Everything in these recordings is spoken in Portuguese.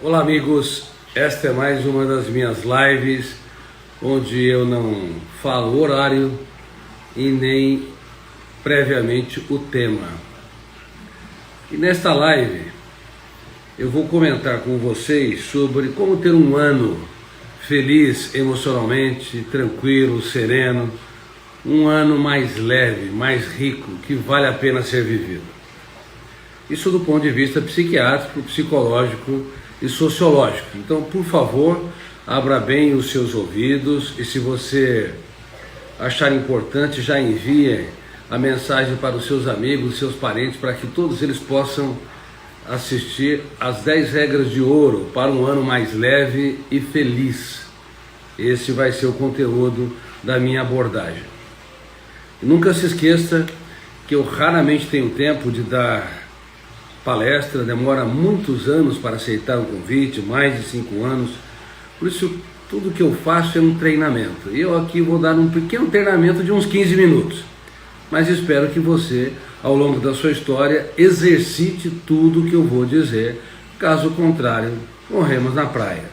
Olá amigos, esta é mais uma das minhas lives onde eu não falo o horário e nem previamente o tema. E nesta live eu vou comentar com vocês sobre como ter um ano feliz emocionalmente, tranquilo, sereno, um ano mais leve, mais rico, que vale a pena ser vivido. Isso do ponto de vista psiquiátrico, psicológico e sociológico. Então, por favor, abra bem os seus ouvidos e se você achar importante, já envie a mensagem para os seus amigos, seus parentes, para que todos eles possam assistir às 10 regras de ouro para um ano mais leve e feliz. Esse vai ser o conteúdo da minha abordagem. E nunca se esqueça que eu raramente tenho tempo de dar palestra, demora muitos anos para aceitar um convite, mais de 5 anos, por isso tudo que eu faço é um treinamento. E eu aqui vou dar um pequeno treinamento de uns 15 minutos, mas espero que você, ao longo da sua história, exercite tudo que eu vou dizer, caso contrário, morremos na praia.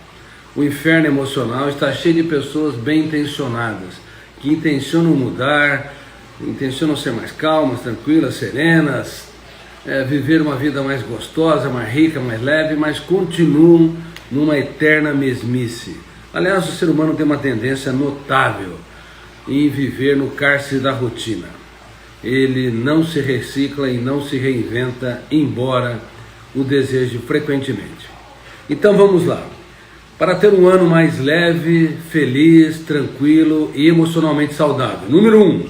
O inferno emocional está cheio de pessoas bem intencionadas, que intencionam mudar, intencionam ser mais calmas, tranquilas, serenas, viver uma vida mais gostosa, mais rica, mais leve, mas continuam numa eterna mesmice. Aliás, o ser humano tem uma tendência notável em viver no cárcere da rotina. Ele não se recicla e não se reinventa, embora o deseje frequentemente. Então vamos lá. Para ter um ano mais leve, feliz, tranquilo e emocionalmente saudável. Número 1.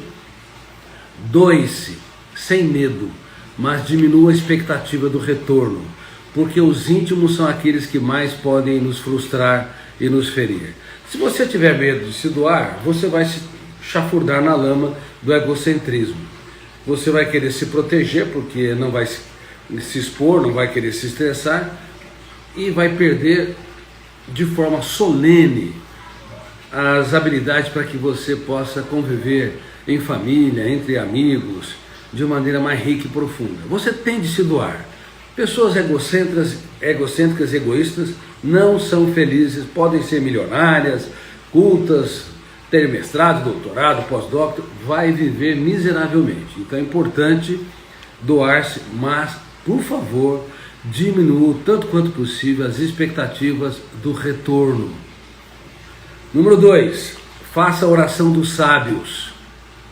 Doe-se sem medo, mas diminua a expectativa do retorno, porque os íntimos são aqueles que mais podem nos frustrar e nos ferir. Se você tiver medo de se doar, você vai se chafurdar na lama do egocentrismo. Você vai querer se proteger, porque não vai se expor, não vai querer se estressar, e vai perder de forma solene as habilidades para que você possa conviver em família, entre amigos, de maneira mais rica e profunda. Você tem de se doar. Pessoas egocêntricas e egoístas não são felizes, podem ser milionárias, cultas, ter mestrado, doutorado, pós-doutor, vai viver miseravelmente. Então é importante doar-se, mas, por favor, diminua tanto quanto possível as expectativas do retorno. Número 2, faça a oração dos sábios,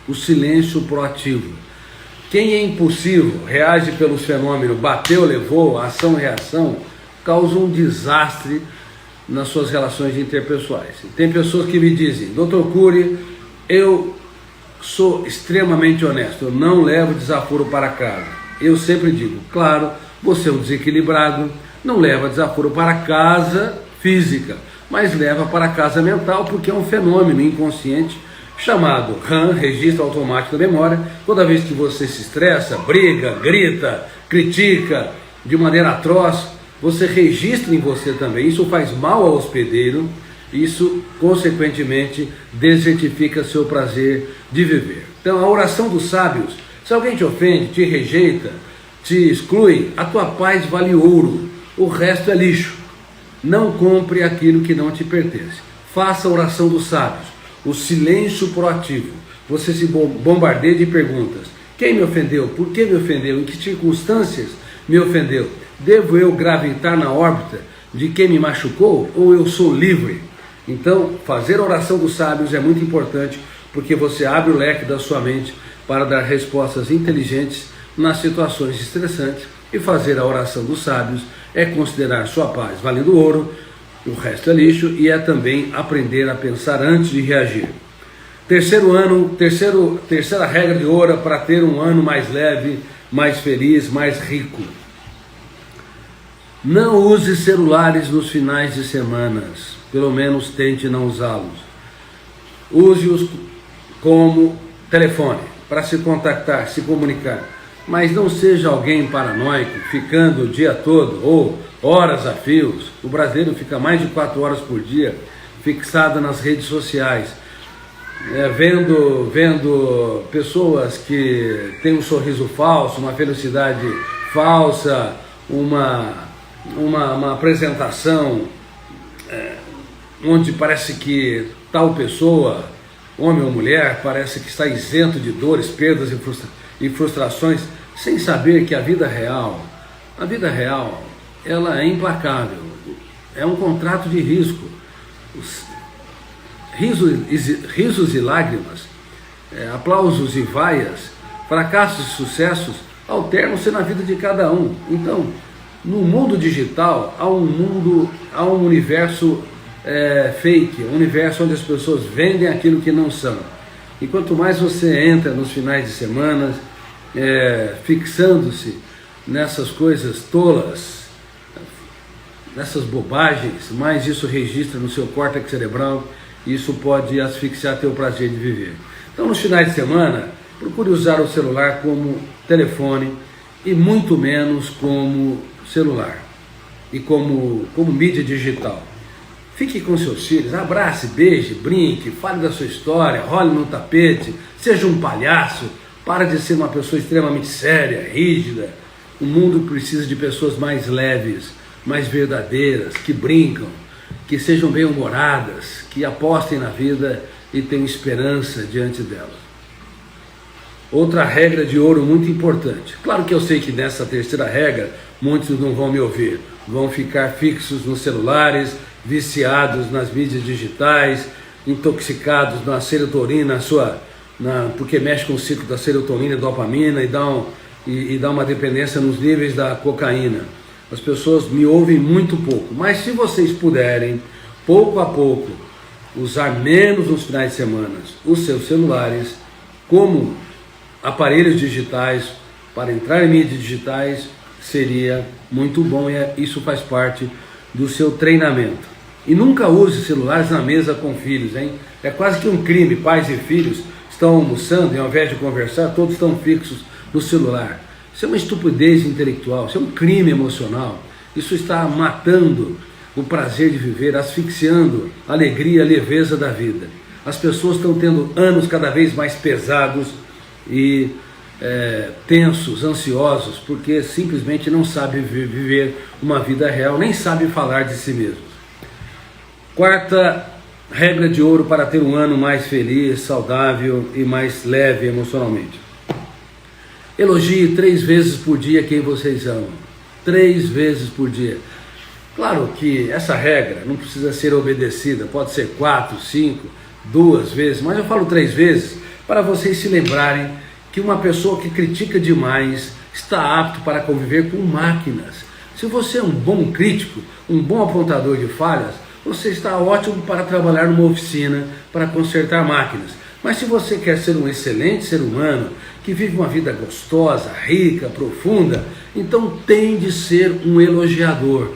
o silêncio proativo. Quem é impulsivo, reage pelos fenômenos, bateu, levou, ação-reação, causa um desastre nas suas relações interpessoais. Tem pessoas que me dizem: Dr. Cury, eu sou extremamente honesto, eu não levo desaforo para casa. Eu sempre digo, claro, você é um desequilibrado, não leva desaforo para casa física, mas leva para casa mental, porque é um fenômeno inconsciente chamado RAM, registro automático da memória. Toda vez que você se estressa, briga, grita, critica de maneira atroz, você registra em você também. Isso faz mal ao hospedeiro, isso consequentemente desertifica seu prazer de viver. Então a oração dos sábios: se alguém te ofende, te rejeita, te exclui, a tua paz vale ouro, o resto é lixo. Não compre aquilo que não te pertence. Faça a oração dos sábios, o silêncio proativo. Você se bombardeia de perguntas: quem me ofendeu? Por que me ofendeu? Em que circunstâncias me ofendeu? Devo eu gravitar na órbita de quem me machucou ou eu sou livre? Então, fazer a oração dos sábios é muito importante, porque você abre o leque da sua mente para dar respostas inteligentes nas situações estressantes. E fazer a oração dos sábios é considerar sua paz valendo ouro, o resto é lixo, e é também aprender a pensar antes de reagir. Terceira regra de ouro para ter um ano mais leve, mais feliz, mais rico. Não use celulares nos finais de semanas, pelo menos tente não usá-los. Use-os como telefone, para se contactar, se comunicar. Mas não seja alguém paranoico, ficando o dia todo, ou horas a fios. O brasileiro fica mais de 4 horas por dia fixado nas redes sociais, vendo pessoas que têm um sorriso falso, uma felicidade falsa, uma uma apresentação onde parece que tal pessoa, homem ou mulher, parece que está isento de dores, perdas e frustrações, sem saber que a vida real, ela é implacável, é um contrato de risco. Risos e lágrimas, aplausos e vaias, fracassos e sucessos alternam-se na vida de cada um. Então, no mundo digital há um universo fake, um universo onde as pessoas vendem aquilo que não são. E quanto mais você entra nos finais de semana, fixando-se nessas coisas tolas, nessas bobagens, mais isso registra no seu córtex cerebral e isso pode asfixiar teu prazer de viver. Então, nos finais de semana, procure usar o celular como telefone e muito menos como celular e como mídia digital. Fique com seus filhos, abrace, beije, brinque, fale da sua história, role no tapete, seja um palhaço, para de ser uma pessoa extremamente séria, rígida. O mundo precisa de pessoas mais leves, mais verdadeiras, que brincam, que sejam bem-humoradas, que apostem na vida e tenham esperança diante dela. Outra regra de ouro muito importante. Claro que eu sei que nessa terceira regra, muitos não vão me ouvir, vão ficar fixos nos celulares, viciados nas mídias digitais, intoxicados na serotonina, porque mexe com o ciclo da serotonina e dopamina e dá uma dependência nos níveis da cocaína. As pessoas me ouvem muito pouco, mas se vocês puderem, pouco a pouco, usar menos nos finais de semana os seus celulares como aparelhos digitais para entrar em mídias digitais, seria muito bom e isso faz parte do seu treinamento. E nunca use celulares na mesa com filhos, hein? É quase que um crime, pais e filhos estão almoçando e ao invés de conversar, todos estão fixos no celular. Isso é uma estupidez intelectual, isso é um crime emocional. Isso está matando o prazer de viver, asfixiando a alegria, a leveza da vida. As pessoas estão tendo anos cada vez mais pesados e tensos, ansiosos, porque simplesmente não sabem viver uma vida real, nem sabem falar de si mesmos. Quarta regra de ouro para ter um ano mais feliz, saudável e mais leve emocionalmente. Elogie 3 vezes por dia quem vocês amam. 3 vezes por dia. Claro que essa regra não precisa ser obedecida, pode ser 4, 5, 2 vezes, mas eu falo 3 vezes para vocês se lembrarem que uma pessoa que critica demais está apto para conviver com máquinas. Se você é um bom crítico, um bom apontador de falhas, você está ótimo para trabalhar numa oficina para consertar máquinas. Mas se você quer ser um excelente ser humano, que vive uma vida gostosa, rica, profunda, então tem de ser um elogiador.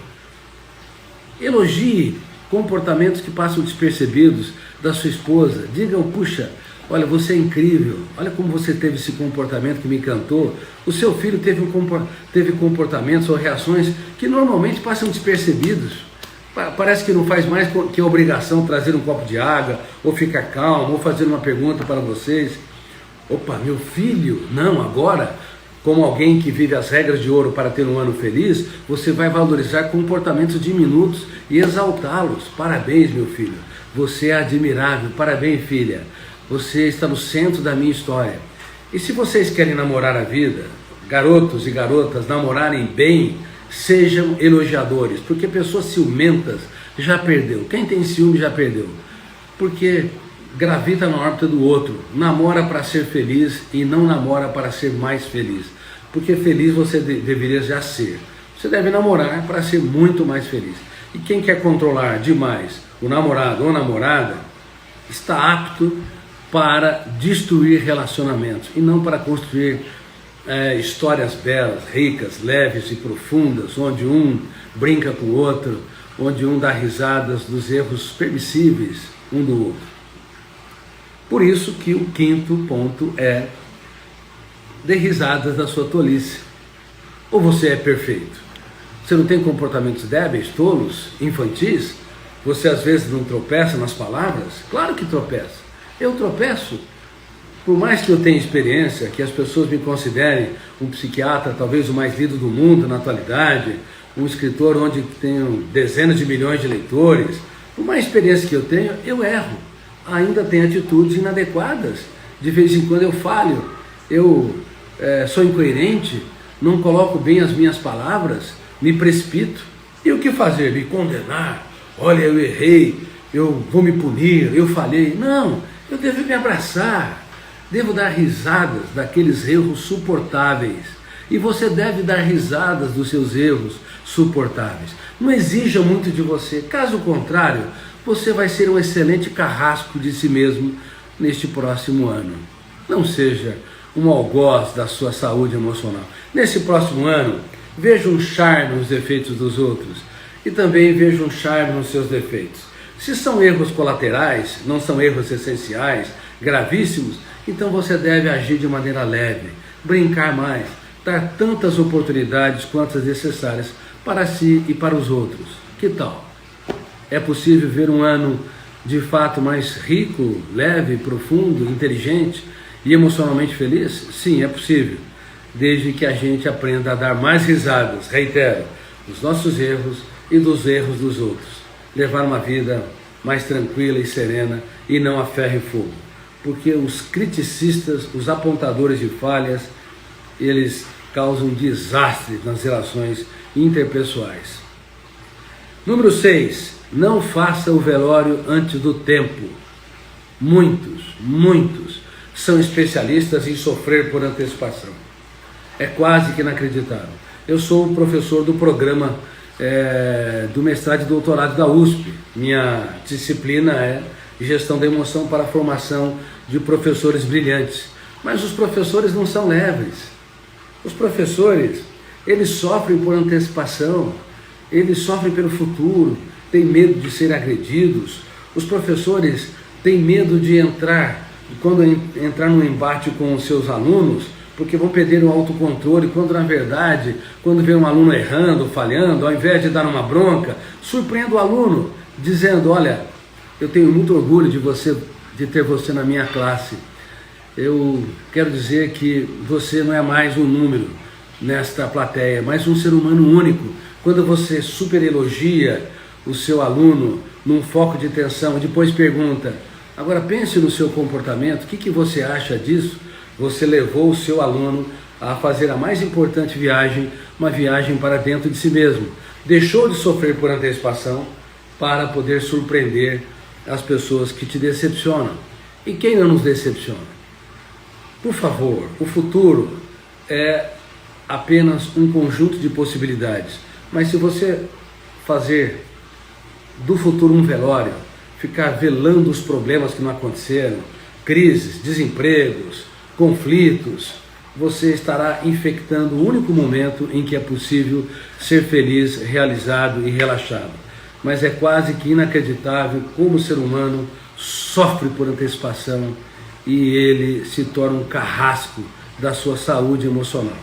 Elogie comportamentos que passam despercebidos da sua esposa. Digam, puxa, olha, você é incrível, olha como você teve esse comportamento que me encantou. O seu filho teve comportamentos ou reações que normalmente passam despercebidos. Parece que não faz mais que a obrigação trazer um copo de água, ou ficar calmo, ou fazer uma pergunta para vocês. Opa, meu filho, não, agora, como alguém que vive as regras de ouro para ter um ano feliz, você vai valorizar comportamentos diminutos e exaltá-los. Parabéns, meu filho, você é admirável, parabéns, filha, você está no centro da minha história. E se vocês querem namorar a vida, garotos e garotas, namorarem bem, sejam elogiadores, porque pessoas ciumentas já perdeu. Quem tem ciúme já perdeu, porque gravita na órbita do outro, namora para ser feliz e não namora para ser mais feliz, porque feliz você deveria já ser. Você deve namorar para ser muito mais feliz. E quem quer controlar demais o namorado ou namorada está apto para destruir relacionamentos e não para construir histórias belas, ricas, leves e profundas, onde um brinca com o outro, onde um dá risadas dos erros permissíveis um do outro. Por isso que o quinto ponto é: dê risadas da sua tolice. Ou você é perfeito? Você não tem comportamentos débeis, tolos, infantis? Você às vezes não tropeça nas palavras? Claro que tropeça. Eu tropeço. Por mais que eu tenha experiência, que as pessoas me considerem um psiquiatra, talvez o mais lido do mundo na atualidade, um escritor onde tenho dezenas de milhões de leitores, por mais experiência que eu tenho, eu erro. Ainda tenho atitudes inadequadas. De vez em quando eu falho, eu sou incoerente, não coloco bem as minhas palavras, me precipito. E o que fazer? Me condenar? Olha, eu errei, eu vou me punir, eu falhei. Não, eu devo me abraçar, devo dar risadas daqueles erros suportáveis. E você deve dar risadas dos seus erros suportáveis. Não exija muito de você, caso contrário, você vai ser um excelente carrasco de si mesmo neste próximo ano. Não seja um algoz da sua saúde emocional. Nesse próximo ano, veja um charme nos defeitos dos outros e também veja um charme nos seus defeitos. Se são erros colaterais, não são erros essenciais, gravíssimos, então você deve agir de maneira leve, brincar mais, dar tantas oportunidades quantas necessárias para si e para os outros. Que tal? É possível ver um ano de fato mais rico, leve, profundo, inteligente e emocionalmente feliz? Sim, é possível, desde que a gente aprenda a dar mais risadas, reitero, dos nossos erros e dos erros dos outros. Levar uma vida mais tranquila e serena e não a ferro e fogo. Porque os criticistas, os apontadores de falhas, eles causam desastre nas relações interpessoais. Número 6. Não faça o velório antes do tempo. Muitos são especialistas em sofrer por antecipação. É quase que inacreditável. Eu sou professor do programa do mestrado e doutorado da USP. Minha disciplina é gestão da emoção para a formação de professores brilhantes. Mas os professores não são leves. Os professores, eles sofrem por antecipação, eles sofrem pelo futuro, têm medo de ser agredidos. Os professores têm medo de quando entrar num embate com os seus alunos, porque vão perder o autocontrole, quando na verdade, quando vê um aluno errando, falhando, ao invés de dar uma bronca, surpreende o aluno, dizendo: olha, eu tenho muito orgulho de ter você na minha classe. Eu quero dizer que você não é mais um número nesta plateia, mas um ser humano único. Quando você super elogia o seu aluno num foco de atenção e depois pergunta: agora pense no seu comportamento, o que você acha disso? Você levou o seu aluno a fazer a mais importante viagem, uma viagem para dentro de si mesmo. Deixou de sofrer por antecipação para poder surpreender as pessoas que te decepcionam. E quem não nos decepciona? Por favor, o futuro é apenas um conjunto de possibilidades. Mas se você fazer do futuro um velório, ficar velando os problemas que não aconteceram, crises, desempregos, conflitos, você estará infectando o único momento em que é possível ser feliz, realizado e relaxado. Mas é quase que inacreditável como o ser humano sofre por antecipação e ele se torna um carrasco da sua saúde emocional.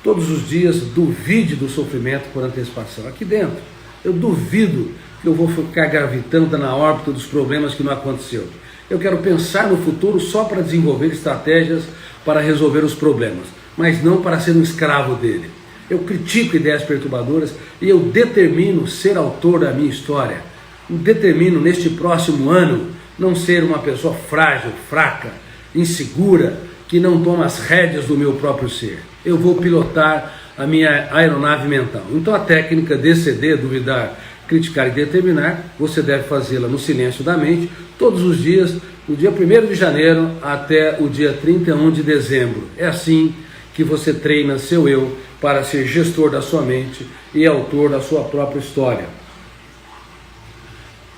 Todos os dias duvide do sofrimento por antecipação. Aqui dentro, eu duvido que eu vou ficar gravitando na órbita dos problemas que não aconteceu. Eu quero pensar no futuro só para desenvolver estratégias para resolver os problemas, mas não para ser um escravo dele. Eu critico ideias perturbadoras e eu determino ser autor da minha história. Eu determino neste próximo ano não ser uma pessoa frágil, fraca, insegura, que não toma as rédeas do meu próprio ser. Eu vou pilotar a minha aeronave mental. Então a técnica DCD, duvidar, criticar e determinar, você deve fazê-la no silêncio da mente, todos os dias, do dia 1º de janeiro até o dia 31 de dezembro. É assim que você treina seu eu para ser gestor da sua mente e autor da sua própria história.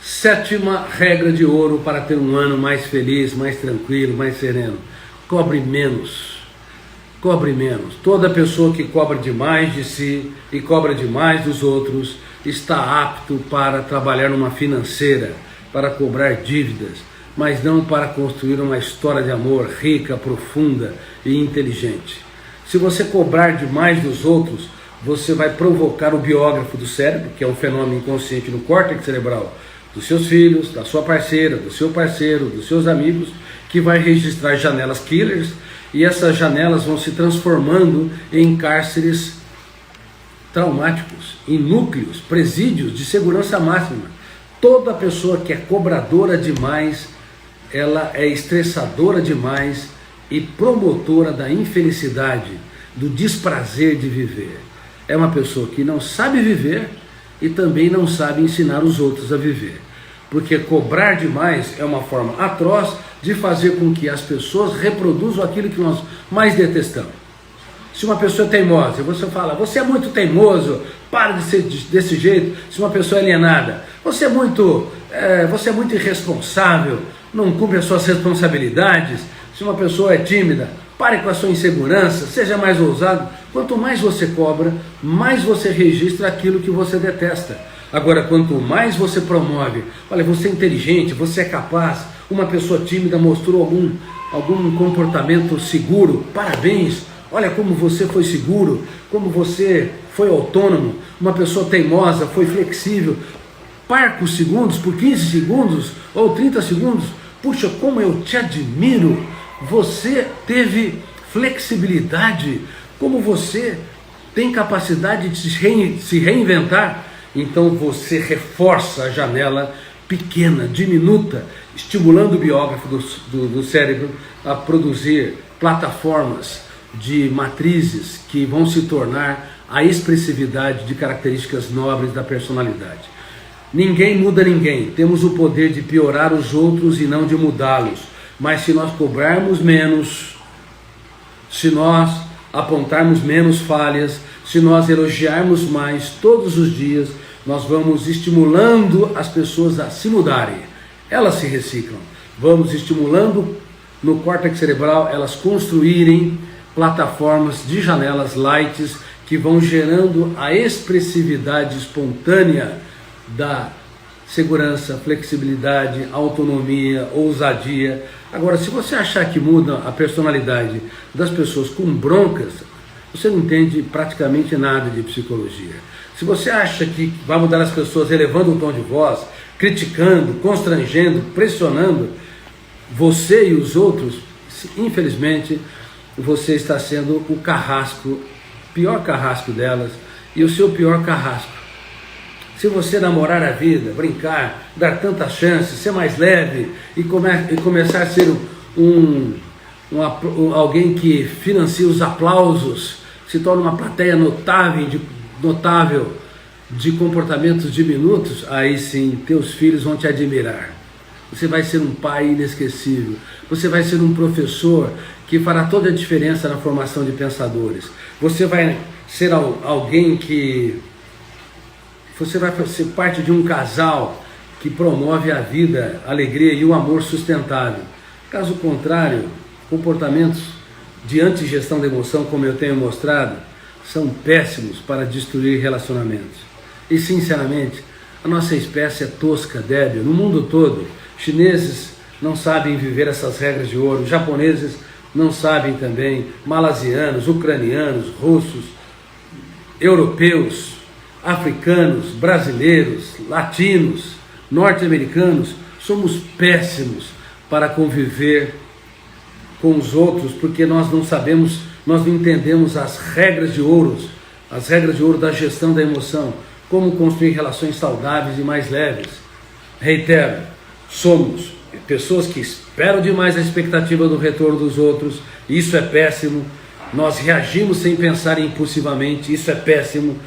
7ª regra de ouro para ter um ano mais feliz, mais tranquilo, mais sereno: cobre menos. Cobre menos. Toda pessoa que cobra demais de si e cobra demais dos outros está apto para trabalhar numa financeira, para cobrar dívidas, mas não para construir uma história de amor rica, profunda e inteligente. Se você cobrar demais dos outros, você vai provocar o biógrafo do cérebro, que é um fenômeno inconsciente no córtex cerebral dos seus filhos, da sua parceira, do seu parceiro, dos seus amigos, que vai registrar janelas killers, e essas janelas vão se transformando em cárceres traumáticos, em núcleos, presídios de segurança máxima. Toda pessoa que é cobradora demais, ela é estressadora demais e promotora da infelicidade, do desprazer de viver. É uma pessoa que não sabe viver e também não sabe ensinar os outros a viver. Porque cobrar demais é uma forma atroz de fazer com que as pessoas reproduzam aquilo que nós mais detestamos. Se uma pessoa é teimosa, você fala, você é muito teimoso, para de ser desse jeito. Se uma pessoa é alienada, você é muito irresponsável, não cumpre as suas responsabilidades. Se uma pessoa é tímida, pare com a sua insegurança, seja mais ousado. Quanto mais você cobra, mais você registra aquilo que você detesta. Agora, quanto mais você promove, olha, você é inteligente, você é capaz, uma pessoa tímida mostrou algum comportamento seguro, parabéns, olha como você foi seguro, como você foi autônomo, uma pessoa teimosa, foi flexível, parca os segundos por 15 segundos ou 30 segundos, puxa, como eu te admiro, você teve flexibilidade, como você tem capacidade de se reinventar. Então você reforça a janela pequena, diminuta, estimulando o biógrafo do cérebro a produzir plataformas de matrizes que vão se tornar a expressividade de características nobres da personalidade. Ninguém muda ninguém, temos o poder de piorar os outros e não de mudá-los, mas se nós cobrarmos menos, se nós apontarmos menos falhas, se nós elogiarmos mais todos os dias, nós vamos estimulando as pessoas a se mudarem, elas se reciclam, vamos estimulando no córtex cerebral elas construírem plataformas de janelas lights que vão gerando a expressividade espontânea da segurança, flexibilidade, autonomia, ousadia. Agora, se você achar que muda a personalidade das pessoas com broncas, você não entende praticamente nada de psicologia. Se você acha que vai mudar as pessoas elevando o tom de voz, criticando, constrangendo, pressionando você e os outros, infelizmente, você está sendo o carrasco, pior carrasco delas e o seu pior carrasco. Se você namorar a vida, brincar, dar tantas chances, ser mais leve e começar a ser alguém que financia os aplausos, se torna uma plateia notável de comportamentos diminutos, aí sim, teus filhos vão te admirar. Você vai ser um pai inesquecível, você vai ser um professor que fará toda a diferença na formação de pensadores. Você vai ser alguém que... Você vai ser parte de um casal que promove a vida, a alegria e o amor sustentável. Caso contrário, comportamentos de antigestão da emoção, como eu tenho mostrado, são péssimos para destruir relacionamentos. E, sinceramente, a nossa espécie é tosca, débil. No mundo todo, chineses não sabem viver essas regras de ouro, japoneses não sabem também, malasianos, ucranianos, russos, europeus, africanos, brasileiros, latinos, norte-americanos, somos péssimos para conviver com os outros, porque nós não sabemos, nós não entendemos as regras de ouro da gestão da emoção, como construir relações saudáveis e mais leves. Reitero, somos pessoas que esperam demais a expectativa do retorno dos outros, isso é péssimo. Nós reagimos sem pensar impulsivamente, isso é péssimo.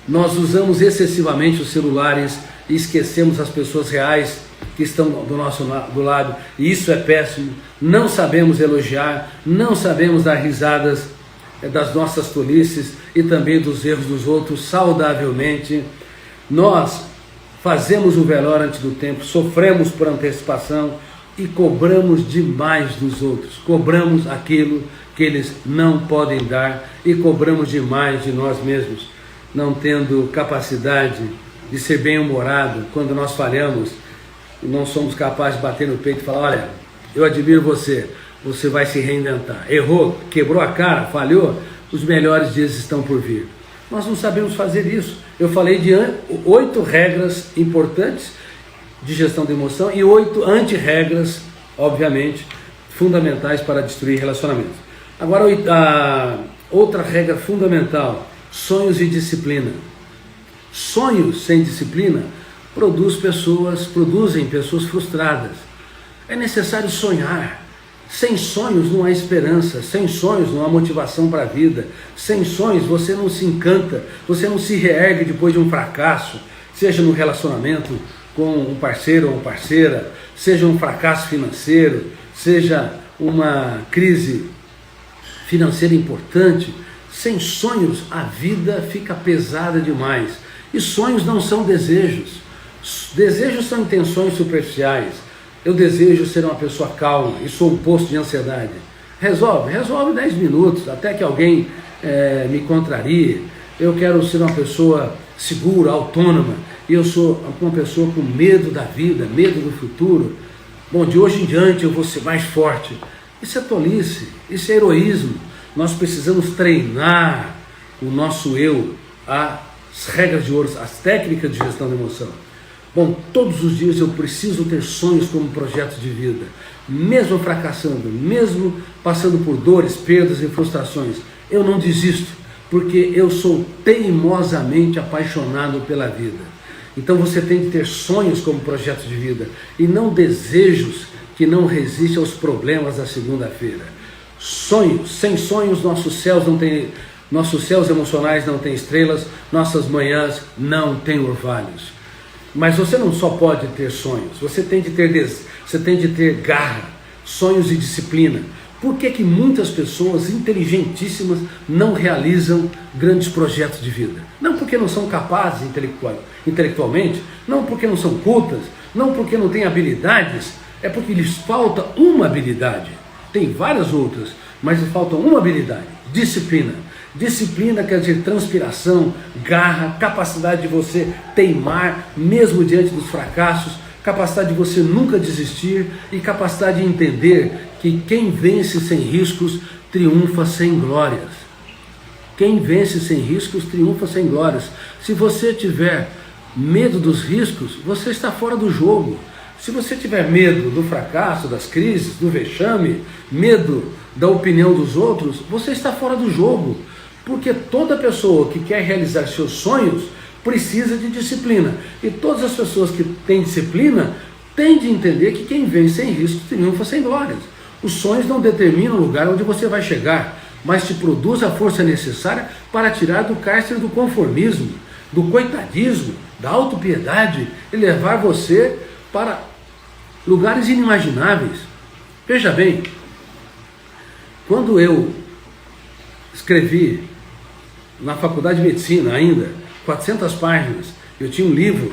Nós usamos excessivamente os celulares e esquecemos as pessoas reais que estão do lado, e isso é péssimo. Não sabemos elogiar, não sabemos dar risadas das nossas tolices e também dos erros dos outros saudavelmente. Nós fazemos o velório antes do tempo, sofremos por antecipação e cobramos demais dos outros, cobramos aquilo que eles não podem dar e cobramos demais de nós mesmos, não tendo capacidade de ser bem-humorado. Quando nós falhamos, não somos capazes de bater no peito e falar, olha, eu admiro você, você vai se reinventar. Errou, quebrou a cara, falhou, os melhores dias estão por vir. Nós não sabemos fazer isso. Eu falei de 8 regras importantes de gestão da emoção e 8 anti-regras, obviamente, fundamentais para destruir relacionamentos. Agora, a outra regra fundamental sonhos e disciplina. Sonhos sem disciplina produzem pessoas frustradas. É necessário sonhar. Sem sonhos não há esperança, sem sonhos não há motivação para a vida, sem sonhos você não se encanta, você não se reergue depois de um fracasso, seja no relacionamento com um parceiro ou uma parceira, seja um fracasso financeiro, seja uma crise financeira importante. Sem sonhos a vida fica pesada demais. E sonhos não são desejos. Desejos são intenções superficiais. Eu desejo ser uma pessoa calma e sou um poço de ansiedade. Resolve 10 minutos, até que alguém me contrarie. Eu quero ser uma pessoa segura, autônoma, e eu sou uma pessoa com medo da vida, medo do futuro. Bom, de hoje em diante eu vou ser mais forte. Isso é tolice, isso é heroísmo. Nós precisamos treinar o nosso eu, as regras de ouro, as técnicas de gestão da emoção. Bom, todos os dias eu preciso ter sonhos como projetos de vida, mesmo fracassando, mesmo passando por dores, perdas e frustrações, eu não desisto, porque eu sou teimosamente apaixonado pela vida. Então você tem que ter sonhos como projetos de vida, e não desejos que não resistem aos problemas da segunda-feira. Sonhos, sem sonhos nossos céus emocionais não têm estrelas, nossas manhãs não têm orvalhos. Mas você não só pode ter sonhos, você tem de ter garra, sonhos e disciplina. Por que muitas pessoas inteligentíssimas não realizam grandes projetos de vida? Não porque não são capazes intelectualmente, não porque não são cultas, não porque não têm habilidades, é porque lhes falta uma habilidade. Tem várias outras, mas lhes falta uma habilidade: disciplina. Disciplina quer dizer transpiração, garra, capacidade de você teimar mesmo diante dos fracassos, capacidade de você nunca desistir e capacidade de entender que quem vence sem riscos triunfa sem glórias. Quem vence sem riscos triunfa sem glórias. Se você tiver medo dos riscos, você está fora do jogo. Se você tiver medo do fracasso, das crises, do vexame, medo da opinião dos outros, você está fora do jogo. Porque toda pessoa que quer realizar seus sonhos precisa de disciplina. E todas as pessoas que têm disciplina têm de entender que quem vence sem risco triunfa sem glórias. Os sonhos não determinam o lugar onde você vai chegar, mas te produz a força necessária para tirar do cárcere do conformismo, do coitadismo, da autopiedade e levar você para lugares inimagináveis. Veja bem, quando eu escrevi na faculdade de medicina ainda, 400 páginas, eu tinha um livro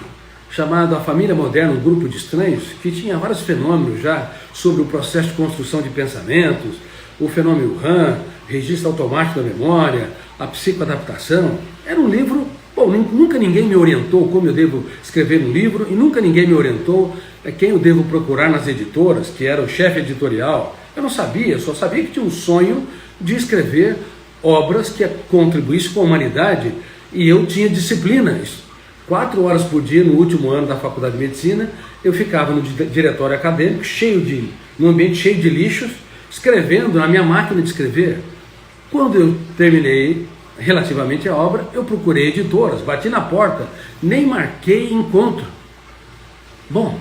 chamado A Família Moderna, um Grupo de Estranhos, que tinha vários fenômenos já sobre o processo de construção de pensamentos, o fenômeno RAM, registro automático da memória, a psicoadaptação. Era um livro, bom, nunca ninguém me orientou como eu devo escrever um livro, e nunca ninguém me orientou quem eu devo procurar nas editoras, que era o chefe editorial. Eu não sabia, eu só sabia que tinha um sonho de escrever obras que contribuíssem com a humanidade, e eu tinha disciplina. 4 horas por dia no último ano da faculdade de medicina, eu ficava no diretório acadêmico, num ambiente cheio de lixos, escrevendo na minha máquina de escrever. Quando eu terminei relativamente a obra, eu procurei editoras, bati na porta, nem marquei encontro. Bom,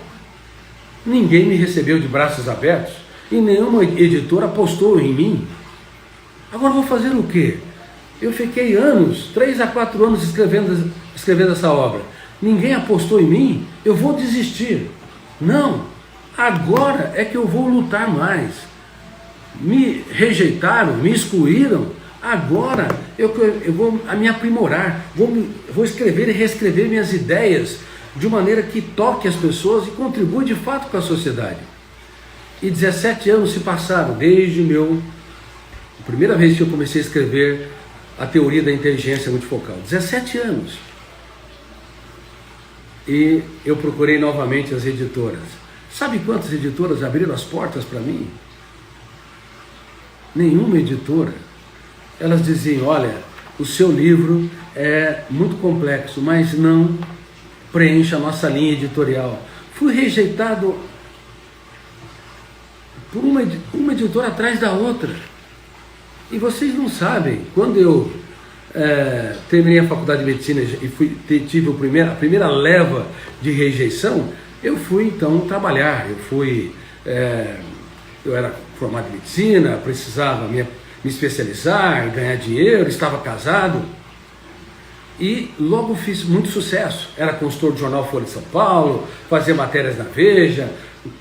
ninguém me recebeu de braços abertos e nenhuma editora apostou em mim. Agora vou fazer o quê? Eu fiquei 3 a 4 anos escrevendo essa obra. Ninguém apostou em mim, eu vou desistir. Não, agora é que eu vou lutar mais. Me rejeitaram, me excluíram, agora eu vou me aprimorar, vou escrever e reescrever minhas ideias de maneira que toque as pessoas e contribua de fato com a sociedade. E 17 anos se passaram desde a primeira vez que eu comecei a escrever a teoria da inteligência multifocal. 17 anos. E eu procurei novamente as editoras. Sabe quantas editoras abriram as portas para mim? Nenhuma editora. Elas diziam: olha, o seu livro é muito complexo, mas não preenche a nossa linha editorial. Fui rejeitado por uma editora atrás da outra. E vocês não sabem, quando eu terminei a faculdade de medicina e tive a primeira leva de rejeição, eu fui então trabalhar. Eu era formado em medicina, precisava me especializar, ganhar dinheiro, estava casado e logo fiz muito sucesso. Era consultor do jornal Folha de São Paulo, fazia matérias na Veja,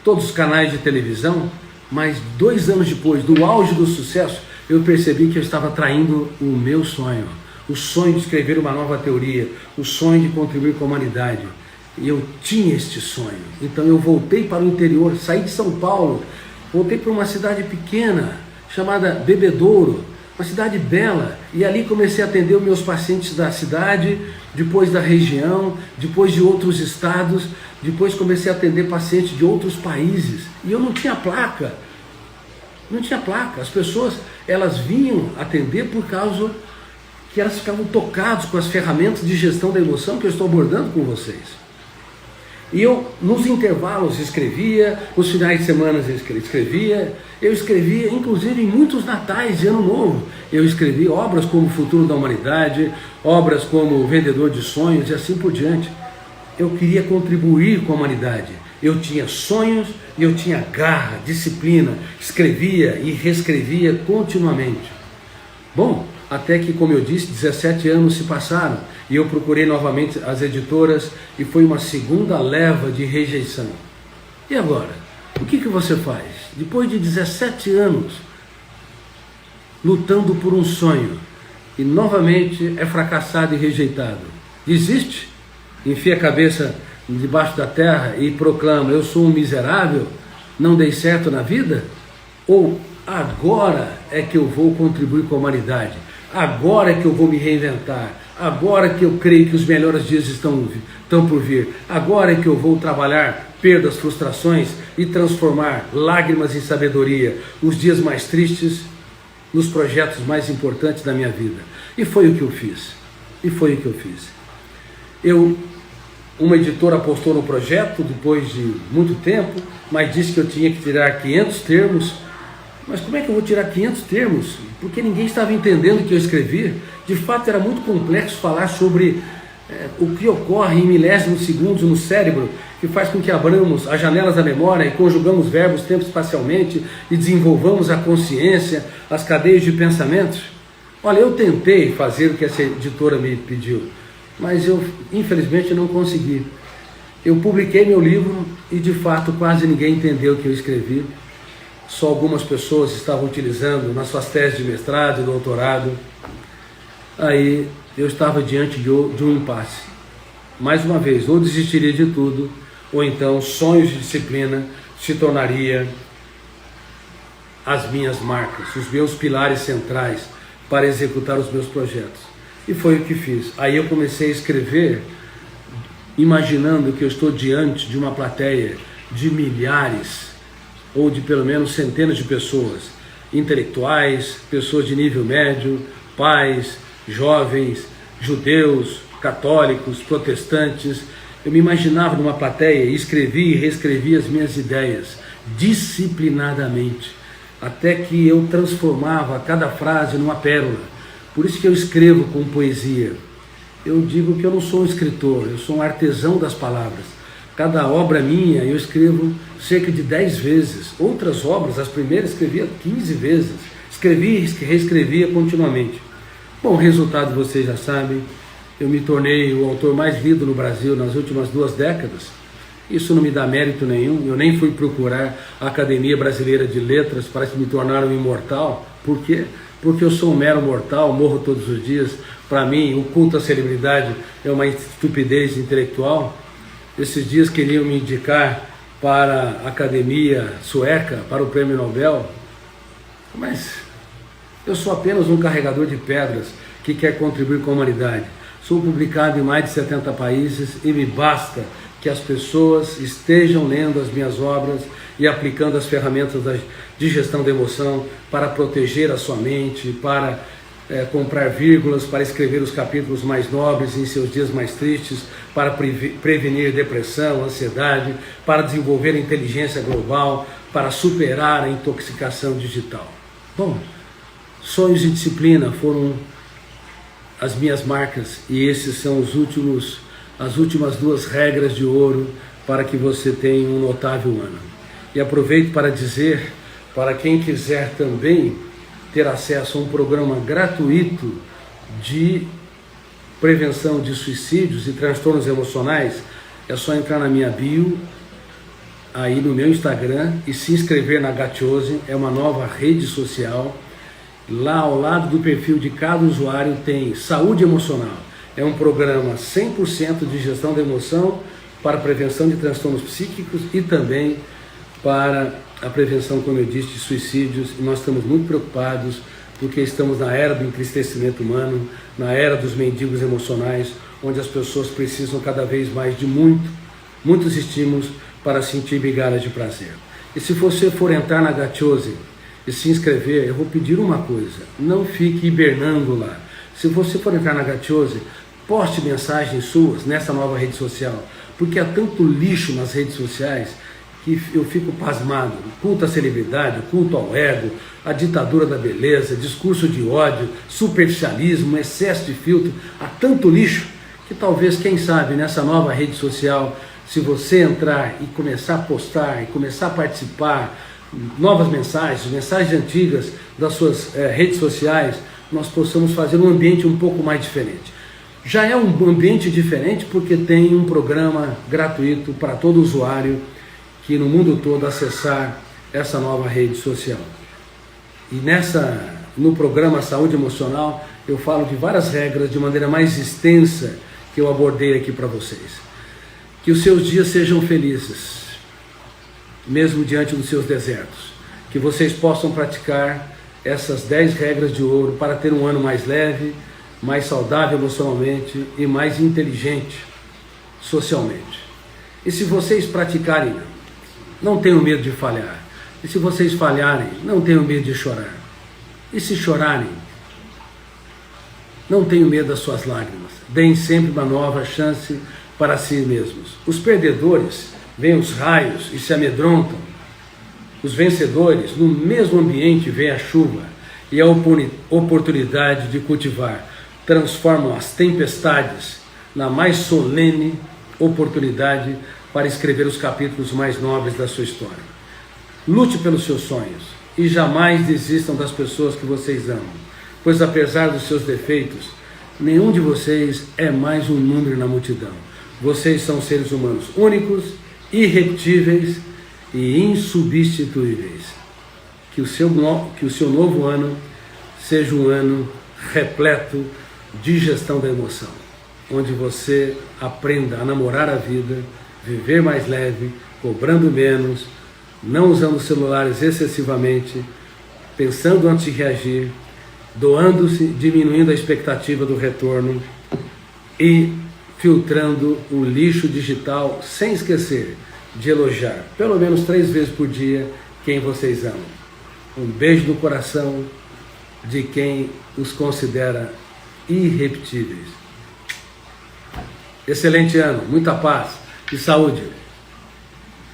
todos os canais de televisão, mas 2 anos depois do auge do sucesso, eu percebi que eu estava traindo o meu sonho, o sonho de escrever uma nova teoria, o sonho de contribuir com a humanidade. E eu tinha este sonho, então eu voltei para o interior, saí de São Paulo, voltei para uma cidade pequena, chamada Bebedouro, uma cidade bela, e ali comecei a atender os meus pacientes da cidade, depois da região, depois de outros estados, depois comecei a atender pacientes de outros países, e eu não tinha placa, as pessoas, elas vinham atender por causa que elas ficavam tocadas com as ferramentas de gestão da emoção que eu estou abordando com vocês. E eu, nos intervalos, escrevia, nos finais de semana eu escrevia inclusive em muitos natais de Ano Novo. Eu escrevi obras como O Futuro da Humanidade, obras como O Vendedor de Sonhos e assim por diante. Eu queria contribuir com a humanidade. Eu tinha sonhos e eu tinha garra, disciplina, escrevia e reescrevia continuamente. Bom, até que, como eu disse, 17 anos se passaram e eu procurei novamente as editoras e foi uma segunda leva de rejeição. E agora? O que você faz? Depois de 17 anos lutando por um sonho e novamente é fracassado e rejeitado, desiste? Enfia a cabeça debaixo da terra e proclama: eu sou um miserável, não dei certo na vida? Ou agora é que eu vou contribuir com a humanidade? Agora é que eu vou me reinventar, agora que eu creio que os melhores dias estão por vir, agora é que eu vou trabalhar perdas, frustrações e transformar lágrimas em sabedoria, os dias mais tristes nos projetos mais importantes da minha vida. E foi o que eu fiz, Uma editora apostou no projeto depois de muito tempo, mas disse que eu tinha que tirar 500 termos. Mas como é que eu vou tirar 500 termos? Porque ninguém estava entendendo o que eu escrevia. De fato, era muito complexo falar sobre o que ocorre em milésimos de segundos no cérebro, que faz com que abramos as janelas da memória e conjugamos verbos tempo-espacialmente e desenvolvamos a consciência, as cadeias de pensamentos. Olha, eu tentei fazer o que essa editora me pediu, mas eu, infelizmente, não consegui. Eu publiquei meu livro e, de fato, quase ninguém entendeu o que eu escrevi. Só algumas pessoas estavam utilizando nas suas teses de mestrado e doutorado. Aí eu estava diante de um impasse. Mais uma vez, ou desistiria de tudo, ou então sonhos de disciplina se tornaria as minhas marcas, os meus pilares centrais para executar os meus projetos. E foi o que fiz. Aí eu comecei a escrever, imaginando que eu estou diante de uma plateia de milhares, ou de pelo menos centenas de pessoas, intelectuais, pessoas de nível médio, pais, jovens, judeus, católicos, protestantes. Eu me imaginava numa plateia e escrevi e reescrevi as minhas ideias, disciplinadamente, até que eu transformava cada frase numa pérola. Por isso que eu escrevo com poesia. Eu digo que eu não sou um escritor, eu sou um artesão das palavras. Cada obra minha eu escrevo cerca de 10 vezes. Outras obras, as primeiras, escrevia 15 vezes. Escrevi e reescrevia continuamente. Bom, o resultado vocês já sabem. Eu me tornei o autor mais lido no Brasil nas últimas 2 décadas. Isso não me dá mérito nenhum. Eu nem fui procurar a Academia Brasileira de Letras para me tornar um imortal. Por quê? Porque eu sou um mero mortal, morro todos os dias. Para mim, o culto à celebridade é uma estupidez intelectual. Esses dias queriam me indicar para a Academia Sueca, para o Prêmio Nobel, mas eu sou apenas um carregador de pedras que quer contribuir com a humanidade. Sou publicado em mais de 70 países e me basta que as pessoas estejam lendo as minhas obras e aplicando as ferramentas de gestão da emoção para proteger a sua mente, para comprar vírgulas, para escrever os capítulos mais nobres em seus dias mais tristes, para prevenir depressão, ansiedade, para desenvolver inteligência global, para superar a intoxicação digital. Bom, sonhos e disciplina foram as minhas marcas, e esses são as últimas 2 regras de ouro para que você tenha um notável ano. E aproveito para dizer, para quem quiser também ter acesso a um programa gratuito de prevenção de suicídios e transtornos emocionais, é só entrar na minha bio, aí no meu Instagram, e se inscrever na Gatiosi, é uma nova rede social. Lá ao lado do perfil de cada usuário tem saúde emocional. É um programa 100% de gestão da emoção para prevenção de transtornos psíquicos e também para a prevenção, como eu disse, de suicídios. E nós estamos muito preocupados porque estamos na era do entristecimento humano, na era dos mendigos emocionais, onde as pessoas precisam cada vez mais de muitos estímulos para sentir migalhas de prazer. E se você for entrar na Gatiosi e se inscrever, eu vou pedir uma coisa: não fique hibernando lá. Se você for entrar na Gatiosi, poste mensagens suas nessa nova rede social, porque há tanto lixo nas redes sociais que eu fico pasmado. Culto à celebridade, culto ao ego, a ditadura da beleza, discurso de ódio, superficialismo, excesso de filtro. Há tanto lixo que talvez, quem sabe, nessa nova rede social, se você entrar e começar a postar e começar a participar, novas mensagens antigas das suas redes sociais, nós possamos fazer um ambiente um pouco mais diferente. Já é um ambiente diferente porque tem um programa gratuito para todo usuário que no mundo todo acessar essa nova rede social. E no programa Saúde Emocional eu falo de várias regras de maneira mais extensa que eu abordei aqui para vocês. Que os seus dias sejam felizes, mesmo diante dos seus desertos. Que vocês possam praticar essas 10 regras de ouro para ter um ano mais leve, mais saudável emocionalmente e mais inteligente socialmente. E se vocês praticarem, não tenham medo de falhar. E se vocês falharem, não tenham medo de chorar. E se chorarem, não tenham medo das suas lágrimas. Deem sempre uma nova chance para si mesmos. Os perdedores veem os raios e se amedrontam. Os vencedores, no mesmo ambiente, veem a chuva e a oportunidade de cultivar. Transformam as tempestades na mais solene oportunidade para escrever os capítulos mais nobres da sua história. Lute pelos seus sonhos e jamais desistam das pessoas que vocês amam, pois apesar dos seus defeitos, nenhum de vocês é mais um número na multidão. Vocês são seres humanos únicos, irrepetíveis e insubstituíveis. Que o seu novo ano seja um ano repleto de gestão da emoção, onde você aprenda a namorar a vida, viver mais leve, cobrando menos, não usando celulares excessivamente, pensando antes de reagir, doando-se, diminuindo a expectativa do retorno e filtrando o lixo digital, sem esquecer de elogiar pelo menos 3 vezes por dia quem vocês amam. Um beijo no coração de quem os considera irrepetíveis. Excelente ano, muita paz e saúde.